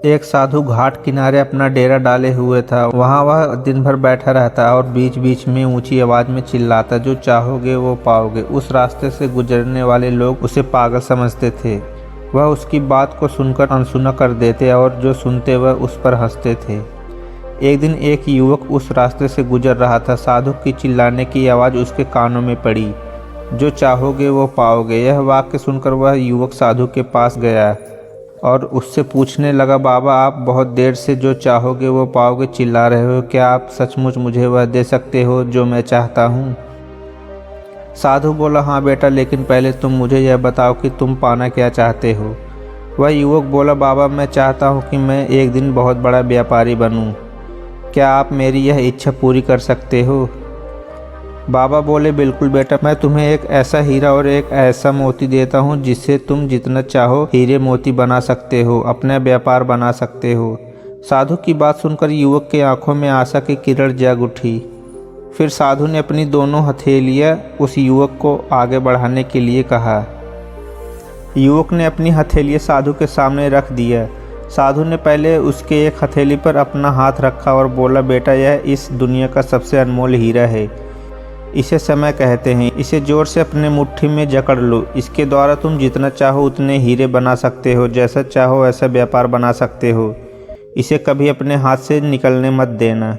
एक साधु घाट किनारे अपना डेरा डाले हुए था। वहाँ वह दिन भर बैठा रहता और बीच बीच में ऊंची आवाज में चिल्लाता, जो चाहोगे वो पाओगे। उस रास्ते से गुजरने वाले लोग उसे पागल समझते थे। वह उसकी बात को सुनकर अनसुना कर देते और जो सुनते वह उस पर हंसते थे। एक दिन एक युवक उस रास्ते से गुजर रहा था। साधु की चिल्लाने की आवाज़ उसके कानों में पड़ी, जो चाहोगे वो पाओगे। यह वाक्य सुनकर वह युवक साधु के पास गया और उससे पूछने लगा, बाबा, आप बहुत देर से जो चाहोगे वो पाओगे चिल्ला रहे हो। क्या आप सचमुच मुझे वह दे सकते हो जो मैं चाहता हूँ? साधु बोला, हाँ बेटा, लेकिन पहले तुम मुझे यह बताओ कि तुम पाना क्या चाहते हो। वह युवक बोला, बाबा, मैं चाहता हूँ कि मैं एक दिन बहुत बड़ा व्यापारी बनूँ। क्या आप मेरी यह इच्छा पूरी कर सकते हो? बाबा बोले, बिल्कुल बेटा, मैं तुम्हें एक ऐसा हीरा और एक ऐसा मोती देता हूँ जिससे तुम जितना चाहो हीरे मोती बना सकते हो, अपना व्यापार बना सकते हो। साधु की बात सुनकर युवक के आंखों में आशा की किरण जग उठी। फिर साधु ने अपनी दोनों हथेलियाँ उस युवक को आगे बढ़ाने के लिए कहा। युवक ने अपनी हथेलियाँ साधु के सामने रख दिया। साधु ने पहले उसके एक हथेली पर अपना हाथ रखा और बोला, बेटा, यह इस दुनिया का सबसे अनमोल हीरा है। इसे समय कहते हैं। इसे जोर से अपने मुट्ठी में जकड़ लो। इसके द्वारा तुम जितना चाहो उतने हीरे बना सकते हो, जैसा चाहो वैसा व्यापार बना सकते हो। इसे कभी अपने हाथ से निकलने मत देना।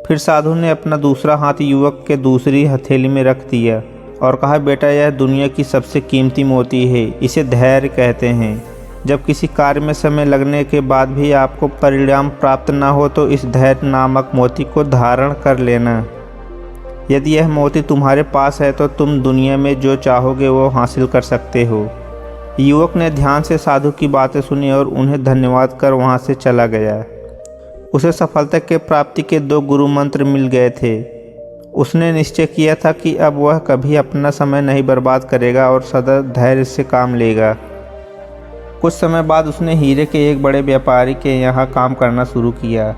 फिर साधु ने अपना दूसरा हाथ युवक के दूसरी हथेली में रख दिया और कहा, बेटा, यह दुनिया की सबसे कीमती मोती है। इसे धैर्य कहते हैं। जब किसी कार्य में समय लगने के बाद भी आपको परिणाम प्राप्त न हो तो इस धैर्य नामक मोती को धारण कर लेना। यदि यह मोती तुम्हारे पास है तो तुम दुनिया में जो चाहोगे वो हासिल कर सकते हो। युवक ने ध्यान से साधु की बातें सुनी और उन्हें धन्यवाद कर वहाँ से चला गया। उसे सफलता के प्राप्ति के 2 गुरु मंत्र मिल गए थे। उसने निश्चय किया था कि अब वह कभी अपना समय नहीं बर्बाद करेगा और सदा धैर्य से काम लेगा। कुछ समय बाद उसने हीरे के एक बड़े व्यापारी के यहाँ काम करना शुरू किया।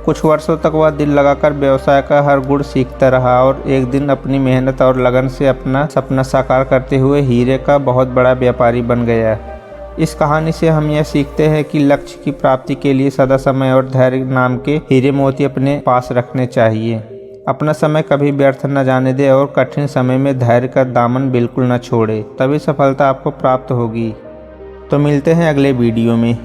कुछ वर्षों तक वह दिल लगाकर व्यवसाय का हर गुण सीखता रहा और एक दिन अपनी मेहनत और लगन से अपना सपना साकार करते हुए हीरे का बहुत बड़ा व्यापारी बन गया। इस कहानी से हम यह सीखते हैं कि लक्ष्य की प्राप्ति के लिए सदा समय और धैर्य नाम के हीरे मोती अपने पास रखने चाहिए। अपना समय कभी व्यर्थ न जाने दे और कठिन समय में धैर्य का दामन बिल्कुल न छोड़े, तभी सफलता आपको प्राप्त होगी। तो मिलते हैं अगले वीडियो में।